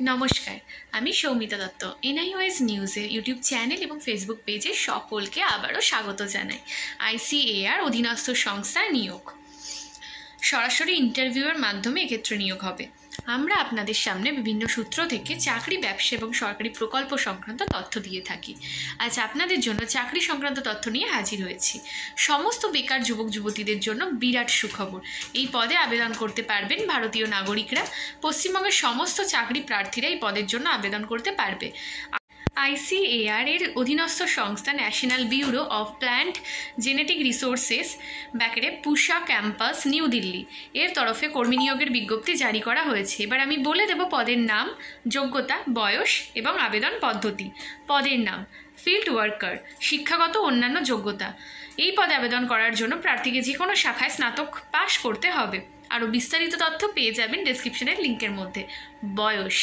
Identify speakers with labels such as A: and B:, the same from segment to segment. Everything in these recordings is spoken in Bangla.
A: নমস্কার, আমি সৌমিতা দত্ত। এনআইওএস নিউজের ইউটিউব চ্যানেল এবং ফেসবুক পেজে সকলকে আবারও স্বাগত জানাই। আইসিএআর অধীনস্থ সংস্থা নিয়োগ, সরাসরি ইন্টারভিউয়ের মাধ্যমে এক্ষেত্রে নিয়োগ হবে। আমরা আপনাদের সামনে বিভিন্ন সূত্র থেকে চাকরি, ব্যবসা এবং সরকারি প্রকল্প সংক্রান্ত তথ্য দিয়ে থাকি। আজ আপনাদের জন্য চাকরি সংক্রান্ত তথ্য নিয়ে হাজির হয়েছি। সমস্ত বেকার যুবক যুবতীদের জন্য বিরাট সুখবর। এই পদে আবেদন করতে পারবেন ভারতীয় নাগরিকরা। পশ্চিমবঙ্গের সমস্ত চাকরি প্রার্থীরা এই পদের জন্য আবেদন করতে পারবে। আইসিএআর এর অধীনস্থ সংস্থা national bureau of plant genetic resources পুষা ক্যাম্পাস নিউ দিল্লি এর তরফে কর্মী নিয়োগের বিজ্ঞপ্তি জারি করা হয়েছে। এবার আমি বলে দেব পদের নাম, যোগ্যতা, বয়স এবং আবেদন পদ্ধতি। পদের নাম ফিল্ড ওয়ার্কার, শিক্ষাগত অন্যান্য যোগ্যতা। এই পদে আবেদন করার জন্য প্রার্থীকে যে কোনো শাখায় স্নাতক পাশ করতে হবে। আরও বিস্তারিত তথ্য পেয়ে যাবেন ডেসক্রিপশনের লিঙ্কের মধ্যে। বয়স,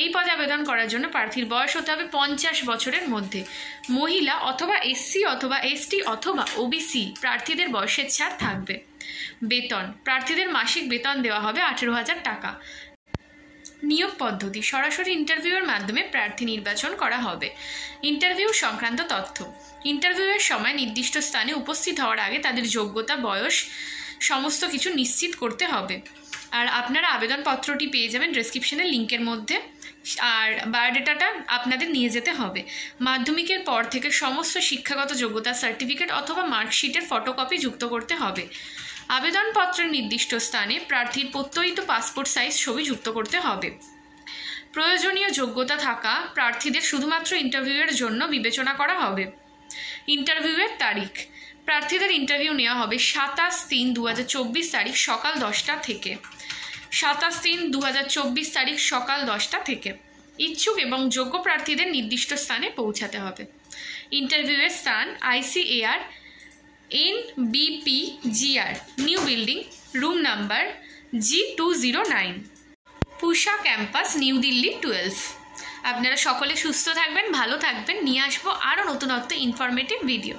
A: এই পদে আবেদন করার জন্য প্রার্থীর বয়স হতে হবে 50 বছরের মধ্যে। মহিলা অথবা এসসি অথবা এসটি অথবা ওবিসি প্রার্থীদের বয়সের ছাড় থাকবে। বেতন, প্রার্থীদের মাসিক বেতন দেওয়া হবে 18,000 টাকা। নিয়োগ পদ্ধতি, সরাসরি ইন্টারভিউয়ের মাধ্যমে প্রার্থী নির্বাচন করা হবে। ইন্টারভিউ সংক্রান্ত তথ্য, ইন্টারভিউয়ের সময় নির্দিষ্ট স্থানে উপস্থিত হওয়ার আগে তাদের যোগ্যতা, বয়স সমস্ত কিছু নিশ্চিত করতে হবে। আর আপনারা আবেদনপত্রটি পেয়ে যাবেন ডেসক্রিপশনের লিঙ্কের মধ্যে। আর বায়োডাটাটা আপনাদের নিয়ে যেতে হবে। মাধ্যমিকের পর থেকে সমস্ত শিক্ষাগত যোগ্যতা সার্টিফিকেট অথবা মার্কশিটের ফটোকপি যুক্ত করতে হবে। আবেদনপত্রের নির্দিষ্ট স্থানে প্রার্থীর প্রত্যয়িত পাসপোর্ট সাইজ ছবি যুক্ত করতে হবে। প্রয়োজনীয় যোগ্যতা থাকা প্রার্থীদের শুধুমাত্র ইন্টারভিউয়ের জন্য বিবেচনা করা হবে। ইন্টারভিউয়ের তারিখ, প্রার্থীদের ইন্টারভিউ নেওয়া হবে 27/3/2024 তারিখ সকাল 10টা থেকে। 27/3/2024 তারিখ সকাল 10টা থেকে। ইচ্ছুক এবং যোগ্য প্রার্থীদের নির্দিষ্ট স্থানে পৌঁছাতে হবে। ইন্টারভিউয়ের স্থান ICAR NBPGR new building, room number G209, পুষা ক্যাম্পাস, নিউ দিল্লি 12। আপনারা সকলে সুস্থ থাকবেন, ভালো থাকবেন। নিয়ে আসবো আরও নতুনত্ব ইনফরমেটিভ ভিডিও।